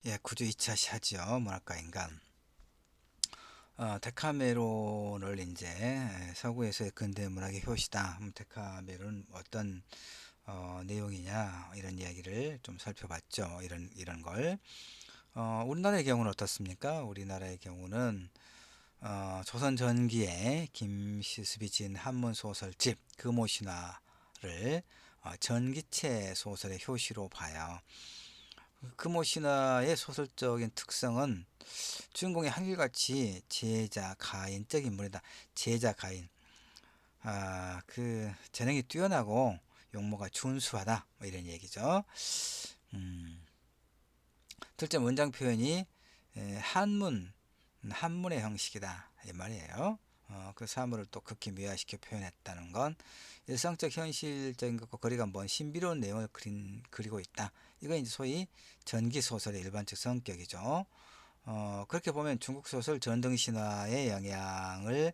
예, 구주 2차 하죠. 문학과 인간. 데카메론을 이제 서구에서의 근대 문학의 효시다. 데카메론은 어떤 내용이냐 이런 이야기를 좀 살펴봤죠. 이런 걸. 우리나라의 경우는 어떻습니까? 우리나라의 경우는 조선 전기에 김시습이 지은 한문 소설집 금오신화를 전기체 소설의 효시로 봐요. 금오신화의 소설적인 특성은 주인공이 한결같이 제자 가인적 인물이다. 제자 가인. 그 재능이 뛰어나고 용모가 준수하다. 뭐 이런 얘기죠. 음, 둘째 문장 표현이 한문의 형식이다. 이 말이에요. 그 사물을 또 극히 미화시켜 표현했다는 건 일상적 현실적인 것과 거리가 먼 신비로운 내용을 그리고 있다. 이건 이제 소위 전기 소설의 일반적 성격이죠. 그렇게 보면 중국 소설 전등신화의 영향을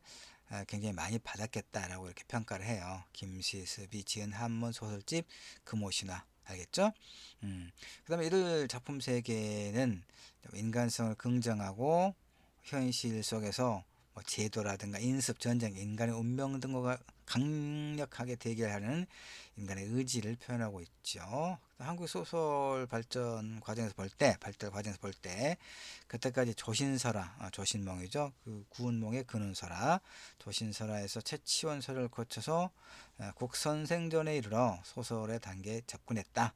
굉장히 많이 받았겠다라고 이렇게 평가를 해요. 김시습이 지은 한문 소설집 금오신화. 알겠죠? 그 다음에 이들 작품 세계는 인간성을 긍정하고 현실 속에서 뭐 제도라든가 인습, 전쟁, 인간의 운명 등과 강력하게 대결하는 인간의 의지를 표현하고 있죠. 한국 소설 발달 과정에서 볼 때, 그때까지 조신설화, 조신몽이죠. 그 구운몽의 근원설화, 조신설화에서 채치원설을 거쳐서 국선생전에 이르러 소설의 단계에 접근했다.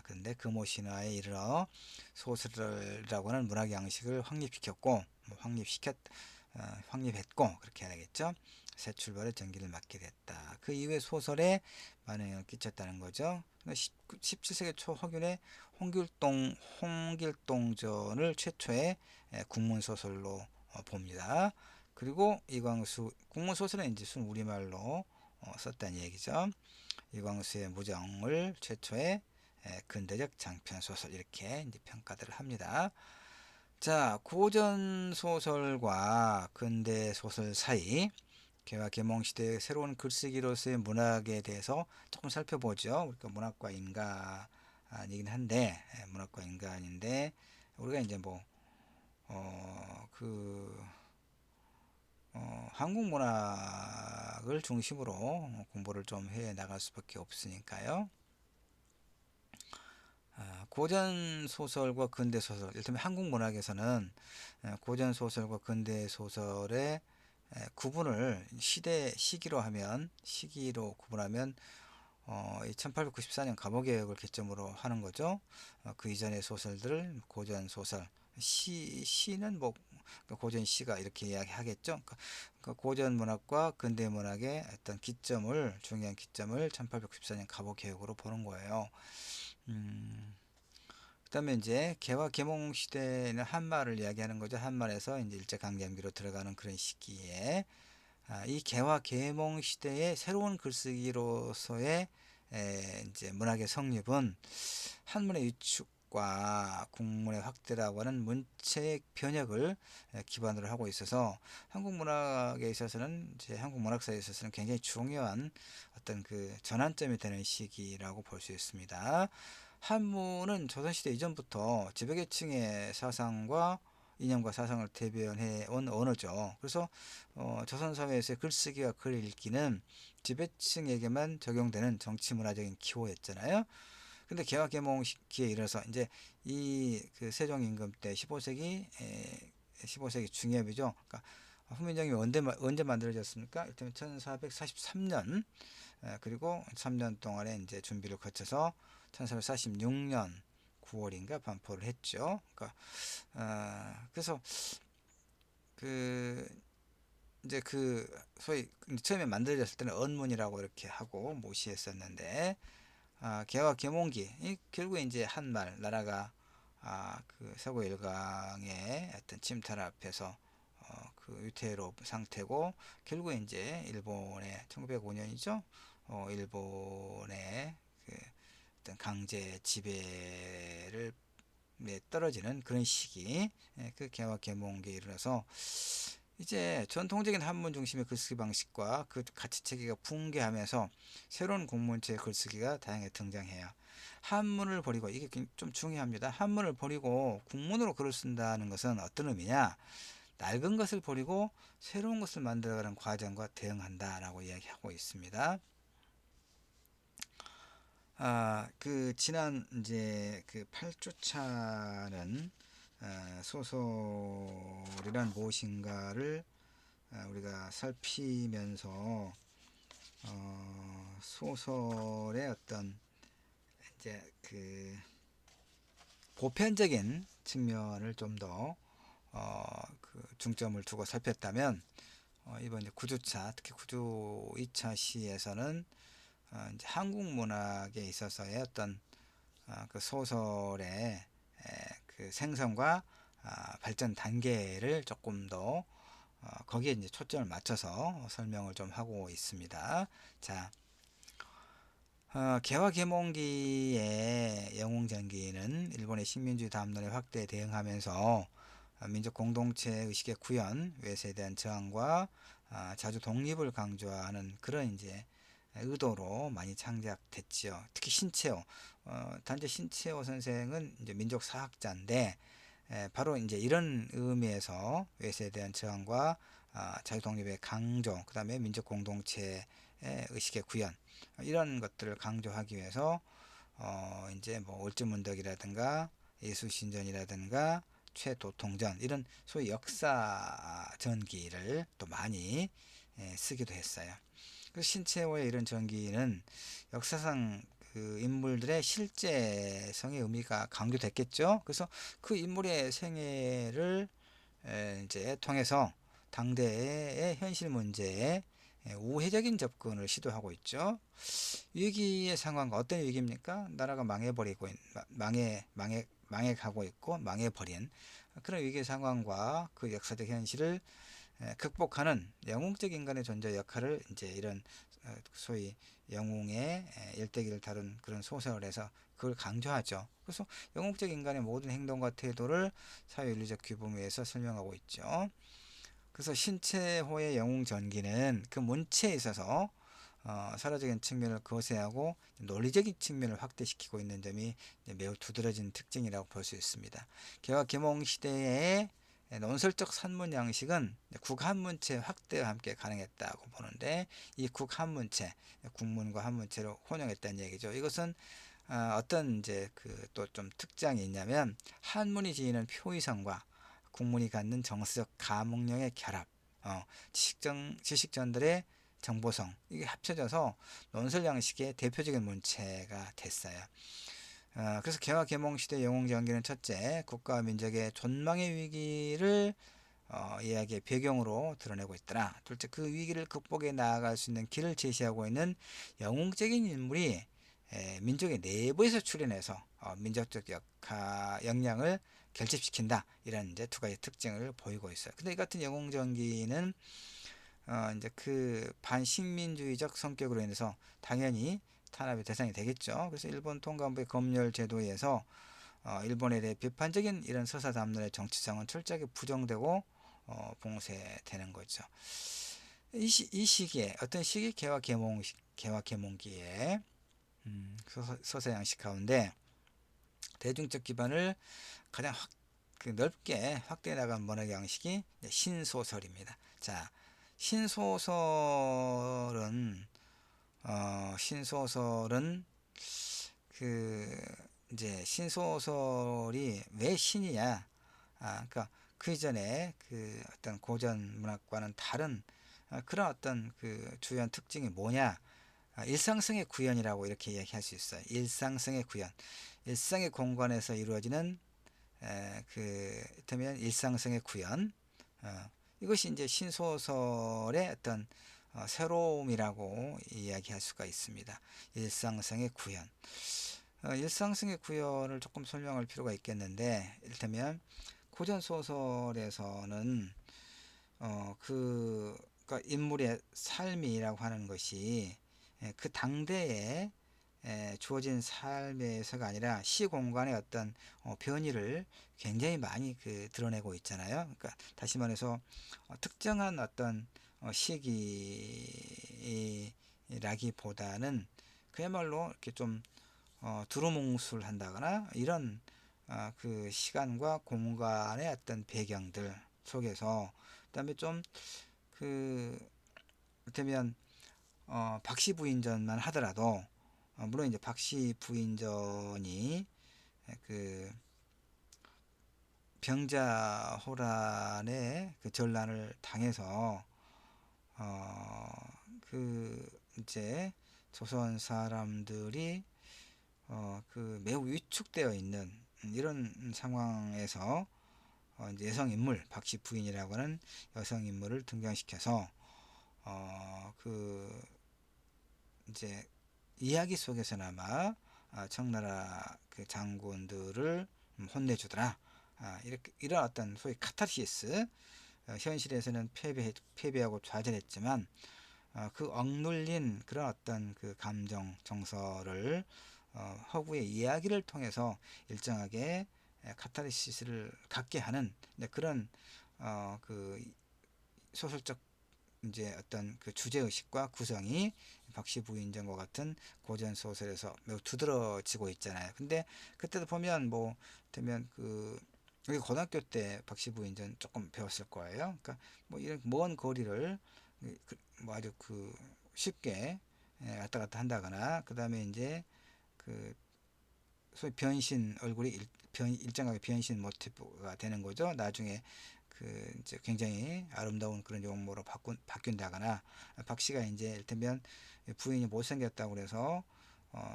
그런데 금오신화에 이르러 소설이라고 하는 문학 양식을 확립시켰고, 확립했고 그렇게 해야겠죠. 새 출발의 전기를 맞게 됐다. 그 이후에 소설에 많은 영향을 끼쳤다는 거죠. 17세기 초 허균의 홍길동전을 최초의 국문 소설로 봅니다. 그리고 이광수 국문 소설은 이제 순 우리말로 썼다는 얘기죠. 이광수의 무정을 최초의 근대적 장편 소설 이렇게 이제 평가들을 합니다. 자, 고전 소설과 근대 소설 사이 개화 개몽 시대의 새로운 글쓰기로서의 문학에 대해서 조금 살펴보죠. 우리가 문학과 인간이긴 한데 문학과 인간인데 우리가 이제 뭐 그 한국 문학을 중심으로 공부를 좀 해 나갈 수밖에 없으니까요. 고전 소설과 근대 소설, 일테면 한국 문학에서는 고전 소설과 근대 소설의 구분을 시기로 구분하면 1894년 갑오개혁을 개점으로 하는 거죠. 그 이전의 소설들을 고전 소설, 시는 뭐 고전 시가 이렇게 이야기하겠죠. 그러니까 고전 문학과 근대 문학의 어떤 중요한 기점을 1894년 갑오개혁으로 보는 거예요. 음, 그다음에 이제 개화 개몽 시대는 한말을 이야기하는 거죠. 한말에서 이제 일제강점기로 들어가는 그런 시기에 이 개화 개몽 시대의 새로운 글쓰기로서의 이제 문학의 성립은 한문의 위축과 국문의 확대라고 하는 문체의 변혁을 기반으로 하고 있어서 한국 문학에 있어서는 이제 한국 문학사에 있어서는 굉장히 중요한 어떤 그 전환점이 되는 시기라고 볼 수 있습니다. 한문은 조선시대 이전부터 지배계층의 사상과 이념과 사상을 대변해 온 언어죠. 그래서 조선사회에서의 글쓰기와 글 읽기는 지배층에게만 적용되는 정치문화적인 기호였잖아요. 근데 개화개몽 시기에 이르러서 이제 이 그 세종 임금 때 15세기 중엽이죠. 그러니까 후민정이 언제 만들어졌습니까? 일단 1443년 그리고 3년 동안의 이제 준비를 거쳐서 1446년 9월인가 반포를 했죠. 그러니까 그래서 그 이제 그 소위 처음에 만들어졌을 때는 언문이라고 이렇게 하고 모시했었는데 개화 개몽기 결국 이제 한말 나라가 그 서구 일강의 어떤 침탈 앞에서 그 위태로운 상태고 결국 이제 일본의 1905년이죠. 일본의 그 어떤 강제 지배를 떨어지는 그런 시기 그 개화 개몽기에 이르러서 이제 전통적인 한문 중심의 글쓰기 방식과 그 가치 체계가 붕괴하면서 새로운 공문체 글쓰기가 다양하게 등장해요. 한문을 버리고, 이게 좀 중요합니다. 한문을 버리고 국문으로 글을 쓴다는 것은 어떤 의미냐? 낡은 것을 버리고 새로운 것을 만들어가는 과정과 대응한다라고 이야기하고 있습니다. 지난 이제 그 8주차는 소설이란 무엇인가를 우리가 살피면서 소설의 어떤 이제 그 보편적인 측면을 좀 더 중점을 두고 살폈다면, 이번 이제 9주차, 특히 9주 2차 시에서는 이제 한국 문학에 있어서의 어떤 그 소설의 그 생성과 발전 단계를 조금 더 거기에 이제 초점을 맞춰서 설명을 좀 하고 있습니다. 자, 개화 계몽기의 영웅전기는 일본의 식민주의 담론의 확대에 대응하면서 민족 공동체 의식의 구현, 외세에 대한 저항과 자주 독립을 강조하는 그런 이제 의도로 많이 창작됐지요. 특히 신채호, 단재 신채호 선생은 이제 민족 사학자인데, 바로 이제 이런 의미에서 외세에 대한 저항과 자주 독립의 강조, 그 다음에 민족 공동체의 의식의 구현, 이런 것들을 강조하기 위해서 이제 뭐 올주문덕이라든가 예수신전이라든가 최도통전, 이런 소위 역사 전기를 또 많이 쓰기도 했어요. 그래서 신채호의 이런 전기는 역사상 그 인물들의 실제성의 의미가 강조됐겠죠. 그래서 그 인물의 생애를 이제 통해서 당대의 현실 문제에 우회적인 접근을 시도하고 있죠. 위기의 상황과 어떤 위기입니까? 나라가 망해버리고 망해가고 있고 망해버린 그런 위기 상황과 그 역사적 현실을 극복하는 영웅적 인간의 존재 역할을 이제 이런 소위 영웅의 일대기를 다룬 그런 소설에서 그걸 강조하죠. 그래서 영웅적 인간의 모든 행동과 태도를 사회윤리적 규범에서 설명하고 있죠. 그래서 신채호의 영웅 전기는 그 문체에 있어서 사라적인 측면을 거세하고 논리적인 측면을 확대시키고 있는 점이 매우 두드러진 특징이라고 볼 수 있습니다. 개화 계몽 시대의 논설적 산문 양식은 국한문체 확대와 함께 가능했다고 보는데, 이 국한문체, 국문과 한문체로 혼용했다는 얘기죠. 이것은 어떤 이제 그 또 좀 특장이 있냐면, 한문이 지니는 표의성과 국문이 갖는 정서적 감흥력의 결합, 지식전들의 정보성, 이게 합쳐져서 논설 양식의 대표적인 문체가 됐어요. 그래서 개화 계몽 시대 영웅 전기는 첫째, 국가와 민족의 존망의 위기를 이야기의 배경으로 드러내고 있더라. 둘째, 그 위기를 극복해 나아갈 수 있는 길을 제시하고 있는 영웅적인 인물이 민족의 내부에서 출현해서 민족적 역량을 결집시킨다. 이런 이제 두 가지 특징을 보이고 있어요. 근데 이 같은 영웅 전기는 이제 그 반식민주의적 성격으로 인해서 당연히 탄압의 대상이 되겠죠. 그래서 일본 통감부의 검열 제도에서 일본에 대해 비판적인 이런 서사 담론의 정치성은 철저하게 부정되고 봉쇄되는 거죠. 이 시기에 어떤 시기 개화 계몽기에 서사 양식 가운데 대중적 기반을 가장 그 넓게 확대해 나간 문학 양식이 신소설입니다. 자, 신소설은 신소설은 그 이제 신소설이 왜 신이냐? 그러니까 그 이전에 그 어떤 고전 문학과는 다른 그런 어떤 그 주요한 특징이 뭐냐? 일상성의 구현이라고 이렇게 이야기할 수 있어요. 일상성의 구현, 일상의 공간에서 이루어지는 이를테면 일상성의 구현, 이것이 이제 신소설의 어떤 새로움이라고 이야기할 수가 있습니다. 일상성의 구현. 일상성의 구현을 조금 설명할 필요가 있겠는데, 이를테면 고전 소설에서는 그러니까 인물의 삶이라고 하는 것이 그 당대에 주어진 삶에서가 아니라 시 공간의 어떤 변이를 굉장히 많이 그 드러내고 있잖아요. 그러니까 다시 말해서 특정한 어떤 시기라기보다는 그야말로 이렇게 좀 두루뭉술 한다거나 이런 그 시간과 공간의 어떤 배경들 속에서, 그다음에 좀 그 그렇다면 박씨 부인전만 하더라도, 물론 이제 박씨 부인전이 그 병자호란의 그 전란을 당해서 그 이제 조선 사람들이 그 매우 위축되어 있는 이런 상황에서 이제 여성 인물 박씨 부인이라고 하는 여성 인물을 등장시켜서 그 이제 이야기 속에서나마 청나라 그 장군들을 혼내주더라. 이렇게 이런 어떤 소위 카타르시스, 현실에서는 패배하고 좌절했지만 그 억눌린 그런 어떤 그 감정 정서를 허구의 이야기를 통해서 일정하게 카타르시스를 갖게 하는 그런 그 소설적 이제 어떤 그 주제 의식과 구성이 박씨 부인전과 같은 고전 소설에서 매우 두드러지고 있잖아요. 근데 그때도 보면 뭐 되면 그 우리 고등학교 때 박씨 부인전 조금 배웠을 거예요. 그러니까 뭐 이런 먼 거리를 뭐 아주 그 쉽게 왔다 갔다 한다거나, 그 다음에 이제 그 소위 변신 얼굴이 일정하게 변신 모티브가 되는 거죠. 나중에 그 이제 굉장히 아름다운 그런 용모로 바뀐다거나, 박 씨가 이제 이를테면 부인이 못생겼다고 그래서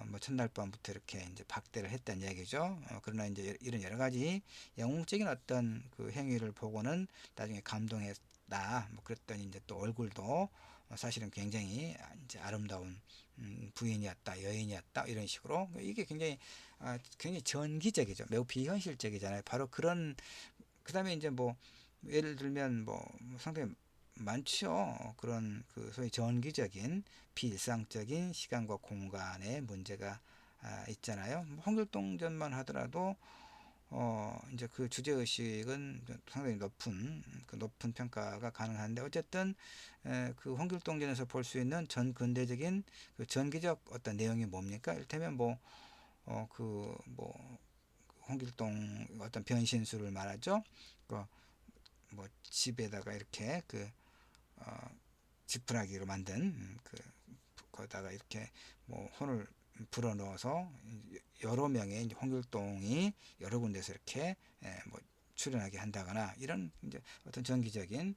뭐 첫날 밤부터 이렇게 이제 박대를 했다는 얘기죠. 그러나 이제 이런 여러 가지 영웅적인 어떤 그 행위를 보고는 나중에 감동했다. 뭐 그랬더니 이제 또 얼굴도 사실은 굉장히 이제 아름다운 부인이었다, 여인이었다, 이런 식으로. 이게 굉장히 전기적이죠. 매우 비현실적이잖아요. 바로 그런. 그다음에 이제 뭐 예를 들면 뭐 상당히 많죠. 그런 그 소위 전기적인 비일상적인 시간과 공간의 문제가 있잖아요. 뭐 홍길동전만 하더라도 이제 그 주제 의식은 상당히 높은 평가가 가능한데, 어쨌든 그 홍길동전에서 볼 수 있는 전 근대적인 그 전기적 어떤 내용이 뭡니까? 이를테면 뭐 홍길동 어떤 변신술을 말하죠. 그 뭐 집에다가 이렇게 그 지푸라기로 만든 거다가 이렇게 뭐 혼을 불어 넣어서 여러 명의 이제 홍길동이 여러 군데서 이렇게 뭐 출연하게 한다거나, 이런 이제 어떤 전기적인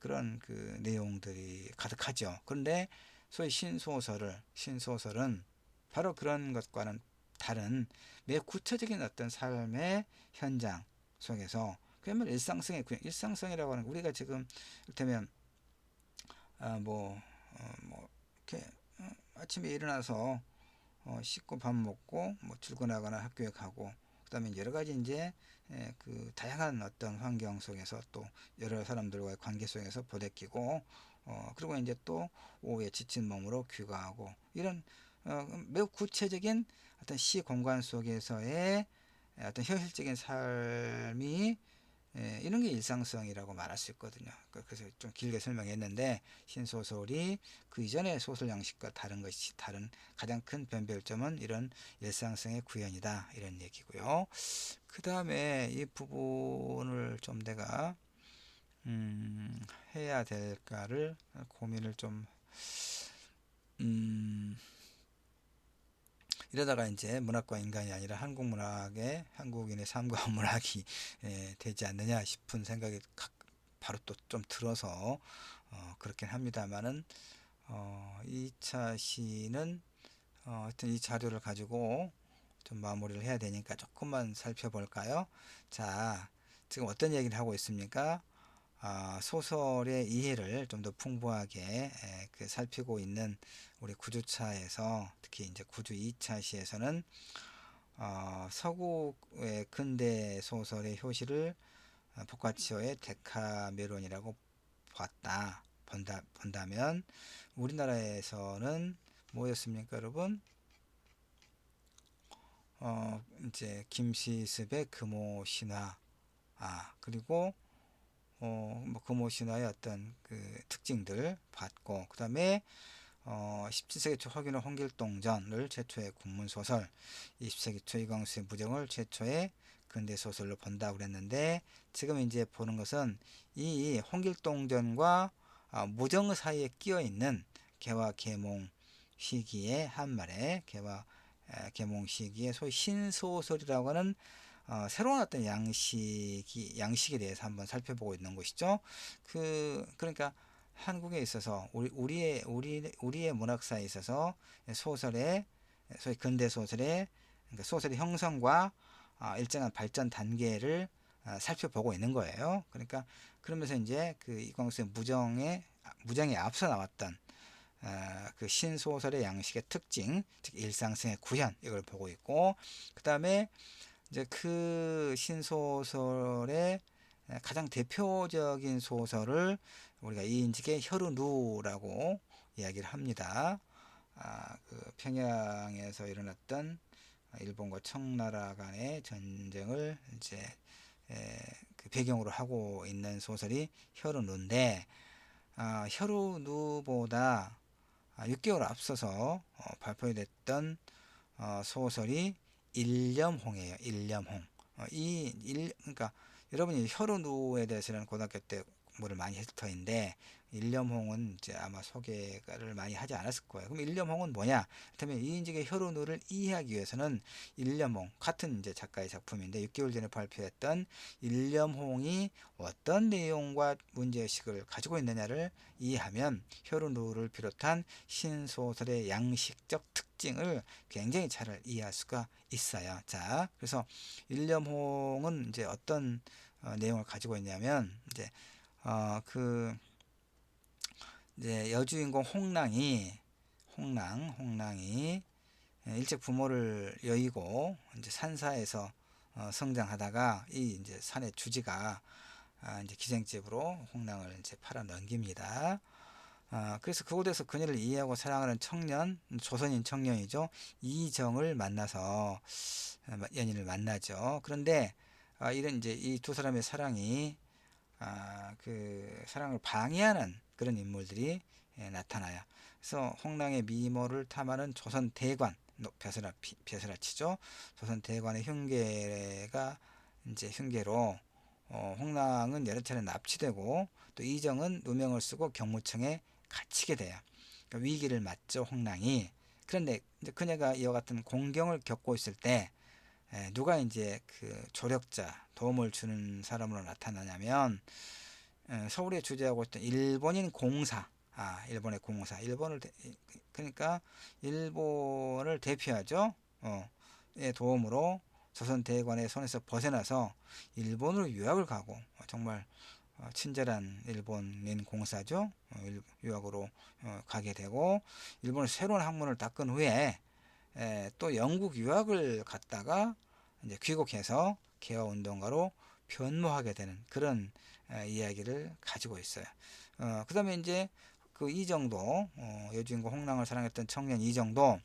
그런 그 내용들이 가득하죠. 그런데 소위 신소설은 바로 그런 것과는 다른 매우 구체적인 어떤 삶의 현장 속에서, 그야말로 일상성이라고 하는, 우리가 지금 이를테면 뭐 이렇게 아침에 일어나서 씻고 밥 먹고 뭐 출근하거나 학교에 가고, 그다음에 여러 가지 이제 그 다양한 어떤 환경 속에서 또 여러 사람들과의 관계 속에서 부대끼고, 그리고 이제 또 오후에 지친 몸으로 귀가하고, 이런 매우 구체적인 어떤 시 공간 속에서의 어떤 현실적인 삶이, 이런 게 일상성이라고 말할 수 있거든요. 그래서 좀 길게 설명했는데, 신소설이 그 이전의 소설 양식과 다른 가장 큰 변별점은 이런 일상성의 구현이다, 이런 얘기고요. 그 다음에 이 부분을 좀 내가 해야 될까를 고민을 좀 이러다가 이제 문학과 인간이 아니라 한국인의 삶과 문학이 되지 않느냐 싶은 생각이 바로 또 좀 들어서 그렇긴 합니다만은, 2차 시는 하여튼 이 자료를 가지고 좀 마무리를 해야 되니까 조금만 살펴볼까요? 자, 지금 어떤 얘기를 하고 있습니까? 소설의 이해를 좀 더 풍부하게 살피고 있는 우리 구주차에서, 특히 이제 구주 2차 시에서는 서구의 근대 소설의 효시를 보카치오의 데카메론이라고 본다면, 우리나라에서는 뭐였습니까, 여러분? 이제 김시습의 금오신화, 그리고 뭐 금오신화의 어떤 그 특징들 봤고, 그 다음에 17세기 초 허균의 홍길동전을 최초의 국문소설, 20세기 초 이광수의 무정을 최초의 근대소설로 본다고 그랬는데, 지금 이제 보는 것은 이 홍길동전과 무정 사이에 끼어 있는 개화 개몽 시기의 한말에 개몽 시기의 소위 신소설이라고 하는 새로운 어떤 양식에 대해서 한번 살펴보고 있는 것이죠. 그러니까 한국에 있어서 우리의 문학사에 있어서 소설의 소위 근대 소설의 그러니까 소설의 형성과 일정한 발전 단계를 살펴보고 있는 거예요. 그러니까 그러면서 이제 그 이광수의 무정에 앞서 나왔던 그 신소설의 양식의 특징, 즉 일상성의 구현, 이걸 보고 있고, 그 다음에 이제 그 신소설의 가장 대표적인 소설을 우리가 이인직의 혈우누라고 이야기를 합니다. 그 평양에서 일어났던 일본과 청나라 간의 전쟁을 이제 그 배경으로 하고 있는 소설이 혈우누인데, 혈우누보다 6개월 앞서서 발표됐던 소설이 일념홍이에요. 일념홍. 그러니까 여러분이 혈우누에 대해서는 고등학교 때 공부를 많이 했을 터인데, 일념홍은 이제 아마 소개를 많이 하지 않았을 거예요. 그럼 일념홍은 뭐냐? 그렇다면 이인직의 혈우누를 이해하기 위해서는 일념홍, 같은 이제 작가의 작품인데 6개월 전에 발표했던 일념홍이 어떤 내용과 문제의식을 가지고 있느냐를 이해하면 혈우누를 비롯한 신소설의 양식적 특징을 굉장히 잘 이해할 수가 있어요. 자, 그래서 일념홍은 이제 어떤 내용을 가지고 있냐면, 이제 여주인공 홍랑이 일찍 부모를 여의고 이제 산사에서 성장하다가 이 이제 산의 주지가 이제 기생집으로 홍랑을 이제 팔아 넘깁니다. 그래서 그곳에서 그녀를 이해하고 사랑하는 조선인 청년이죠. 이정을 만나서 연인을 만나죠. 그런데 이런 이제 이 두 사람의 사랑이 그 사랑을 방해하는 그런 인물들이 나타나요. 그래서 홍랑의 미모를 탐하는 조선 대관, 벼슬아치죠. 조선 대관의 흉계로 홍랑은 여러 차례 납치되고, 또 이정은 누명을 쓰고 경무청에 갇히게 돼요. 그러니까 위기를 맞죠, 홍랑이. 그런데 이제 그녀가 이와 같은 공경을 겪고 있을 때 누가 이제 그 조력자, 도움을 주는 사람으로 나타나냐면, 서울에 주재하고 있던 일본인 공사, 일본의 공사, 그러니까 일본을 대표하죠. 의 도움으로 조선 대관의 손에서 벗어나서 일본으로 유학을 가고, 정말 친절한 일본인 공사죠. 유학으로 가게 되고, 일본의 새로운 학문을 닦은 후에 또 영국 유학을 갔다가 이제 귀국해서 개화운동가로 변모하게 되는 그런 이야기를 가지고 있어요. 그 다음에 이제 그 이정도, 여주인공 홍랑을 사랑했던 청년 이정도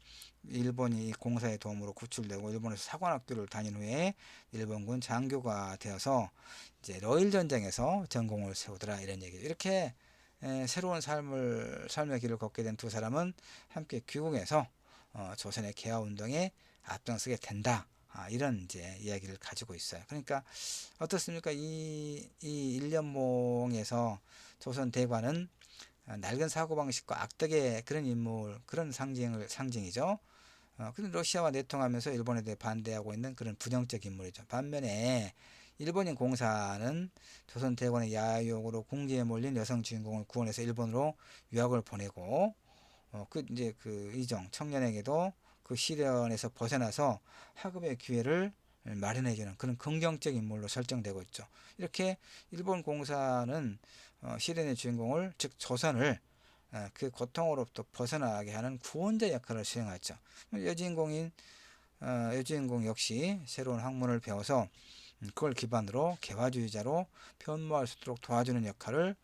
일본이 공사의 도움으로 구출되고 일본에서 사관학교를 다닌 후에 일본군 장교가 되어서 이제 러일 전쟁에서 전공을 세우더라, 이런 얘기죠. 이렇게 새로운 삶의 길을 걷게 된 두 사람은 함께 귀국해서 조선의 개화 운동에 앞장서게 된다. 이런 이제 이야기를 가지고 있어요. 그러니까 어떻습니까? 이 일련몽에서 조선 대관은 낡은 사고방식과 악덕의 그런 인물, 그런 상징이죠. 근데 러시아와 내통하면서 일본에 대해 반대하고 있는 그런 부정적 인물이죠. 반면에 일본인 공사는 조선 대관의 야욕으로 궁지에 몰린 여성 주인공을 구원해서 일본으로 유학을 보내고, 이제 그 이정 청년에게도 그 시련에서 벗어나서 학업의 기회를 마련해주는 그런 긍정적 인물로 설정되고 있죠. 이렇게 일본 공사는 시련의 주인공을, 즉 조선을 그 고통으로부터 벗어나게 하는 구원자 역할을 수행하죠. 여주인공 역시 새로운 학문을 배워서 그걸 기반으로 개화주의자로 변모할 수 있도록 도와주는 역할을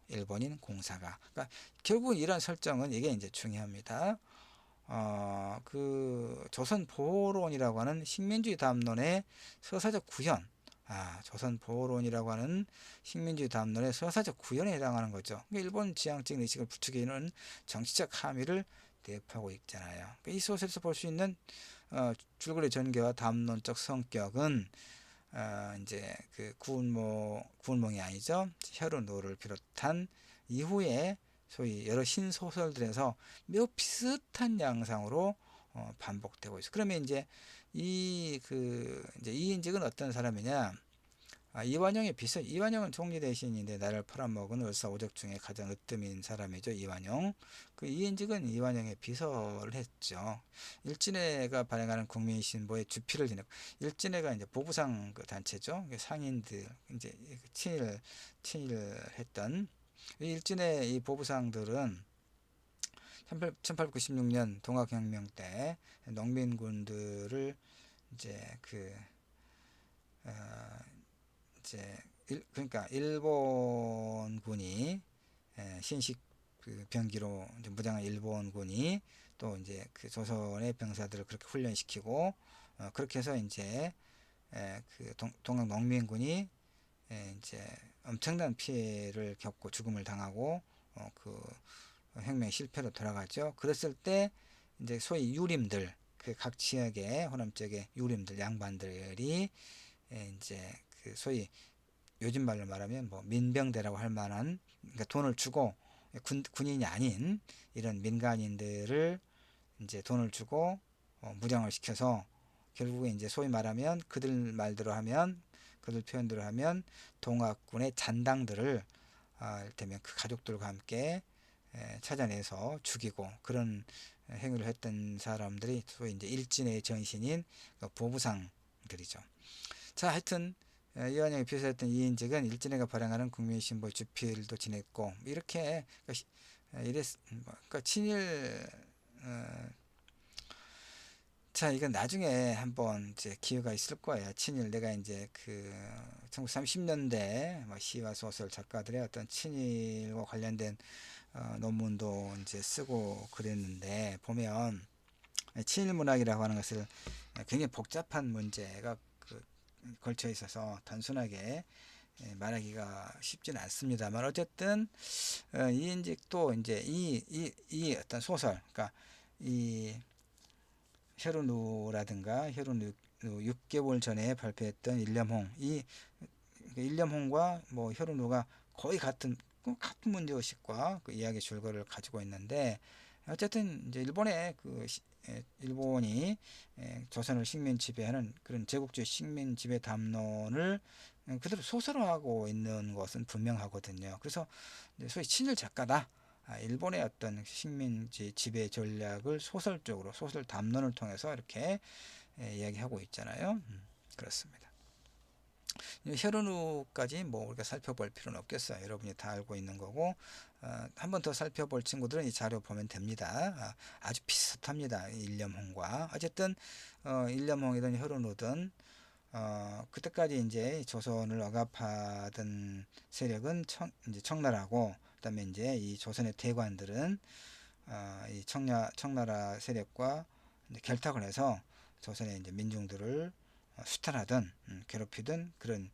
일본인 공사가. 그러니까 결국 이런 설정은 이게 이제 중요합니다. 그 조선 보론이라고 하는 식민주의 담론의 서사적 구현, 조선 보론이라고 하는 식민지 담론의 서사적 구현에 해당하는 거죠. 일본 지향적 의식을 부추기는 정치적 함의를 대입하고 있잖아요. 이 소설에서 볼 수 있는 줄거리 전개와 담론적 성격은 이제 그 구운몽이 아니죠. 혈흔노를 비롯한 이후에 소위 여러 신소설들에서 매우 비슷한 양상으로 반복되고 있어. 그러면 이제 이제 이인직은 어떤 사람이냐? 이완용의 비서. 이완용은 총리 대신인데 나라를 팔아먹은 을사오적 중에 가장 으뜸인 사람이죠. 이완용. 그 이인직은 이완용의 비서를 했죠. 일진회가 발행하는 국민신보의 주필을 지냈고, 일진회가 이제 보부상 그 단체죠. 상인들 이제 친일했던 이 일진회 이 보부상들은 1896년 동학혁명 때 농민군들을 이제 어, 그러니까 일본군이 신식 그 병기로 이제 무장한 일본군이 또 이제 그 조선의 병사들을 그렇게 훈련시키고 그렇게 해서 이제 그 동학 농민군이 이제 엄청난 피해를 겪고 죽음을 당하고 그 혁명 실패로 돌아가죠. 그랬을 때 이제 소위 유림들 그 각 지역의 호남 쪽의 유림들 양반들이 이제 그 소위 요즘 말로 말하면 뭐 민병대라고 할 만한 그러니까 돈을 주고 군인이 아닌 이런 민간인들을 이제 돈을 주고 무장을 시켜서 결국에 이제 소위 말하면 그들 표현대로 하면 동학군의 잔당들을 이를테면 그 가족들과 함께 찾아내서 죽이고 그런 행위를 했던 사람들이 소위 이제 일진의 전신인 보부상들이죠. 자, 하여튼 이완용이 비서했던 이인직은 일진회가 발행하는 국민신보 주필도 지냈고 이렇게 그러니까 친일 자, 이건 나중에 한번 이제 기회가 있을 거예요. 친일 내가 이제 그 1930년대 시와 소설 작가들의 어떤 친일과 관련된 논문도 이제 쓰고 그랬는데 보면 친일 문학이라고 하는 것을 굉장히 복잡한 문제가 걸쳐 있어서 단순하게 말하기가 쉽지는 않습니다만 어쨌든 이인직도 이제 이 어떤 소설, 그러니까 이 혈흔우라든가 혈흔우 6개월 전에 발표했던 일념홍 이 일념홍과 뭐 혈흔우가 거의 같은 문제의식과 그 이야기 줄거리를 가지고 있는데 어쨌든 이제 일본이 조선을 식민 지배하는 그런 제국주의 식민 지배 담론을 그대로 소설화하고 있는 것은 분명하거든요. 그래서 소위 친일 작가다. 일본의 어떤 식민지 지배 전략을 소설적으로 소설 담론을 통해서 이렇게 이야기하고 있잖아요. 그렇습니다. 혈흔후까지 뭐 우리가 살펴볼 필요는 없겠어요. 여러분이 다 알고 있는 거고 한 번 더 살펴볼 친구들은 이 자료 보면 됩니다. 아주 비슷합니다. 일념홍과 어쨌든 일념홍이든 혈흔후든 그때까지 이제 조선을 억압하던 세력은 이제 청나라고 그다음에 이제 이 조선의 대관들은 이 청나라 세력과 이제 결탁을 해서 조선의 이제 민중들을 수탈하든 괴롭히든 그런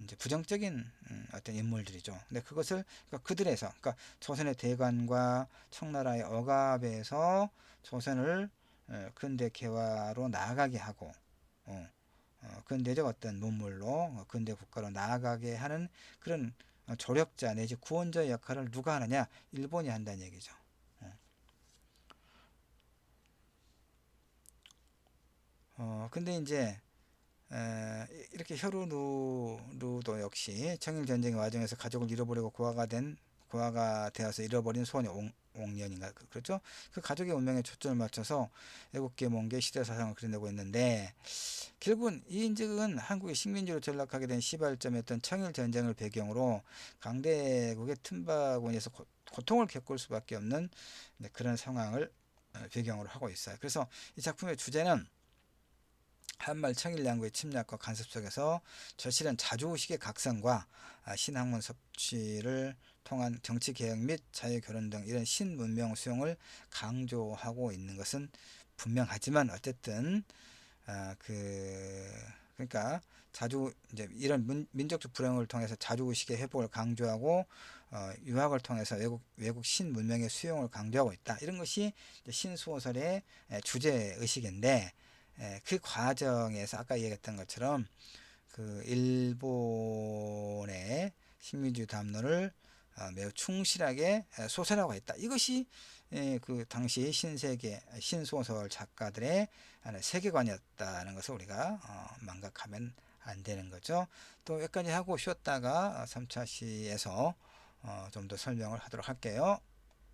이제 부정적인 어떤 인물들이죠. 근데 그것을 그러니까 그러니까 조선의 대관과 청나라의 억압에서 조선을 근대 개화로 나아가게 하고 근대적 어떤 문물로 근대 국가로 나아가게 하는 그런 조력자 내지 구원자의 역할을 누가 하느냐? 일본이 한다는 얘기죠. 근데 이제 이렇게 혈우누도 역시 청일 전쟁의 과정에서 가족을 잃어버리고 고아가 되어서 잃어버린 소녀 옥년인가 그렇죠? 그 가족의 운명에 초점을 맞춰서 애국계 몽계 시대 사상을 그려내고 있는데 결국은 이인직은 한국이 식민지로 전락하게 된 시발점이었던 청일 전쟁을 배경으로 강대국의 틈바구니에서 고통을 겪을 수밖에 없는 그런 상황을 배경으로 하고 있어요. 그래서 이 작품의 주제는 한말 청일 양국의 침략과 간섭 속에서 절실한 자주의식의 각성과 신학문 섭취를 통한 정치 개혁 및 자유 결혼 등 이런 신문명 수용을 강조하고 있는 것은 분명하지만 어쨌든 그 그러니까 자주 이제 이런 민족적 불행을 통해서 자주의식의 회복을 강조하고 유학을 통해서 외국 신문명의 수용을 강조하고 있다. 이런 것이 신소설의 주제 의식인데 그 과정에서 아까 얘기했던 것처럼 그 일본의 식민지 담론을 매우 충실하게 소설하고 있다. 이것이 그 당시 신세계 신소설 작가들의 하나의 세계관이었다는 것을 우리가 망각하면 안 되는 거죠. 또 여기까지 하고 쉬었다가 3차 시에서 좀 더 설명을 하도록 할게요.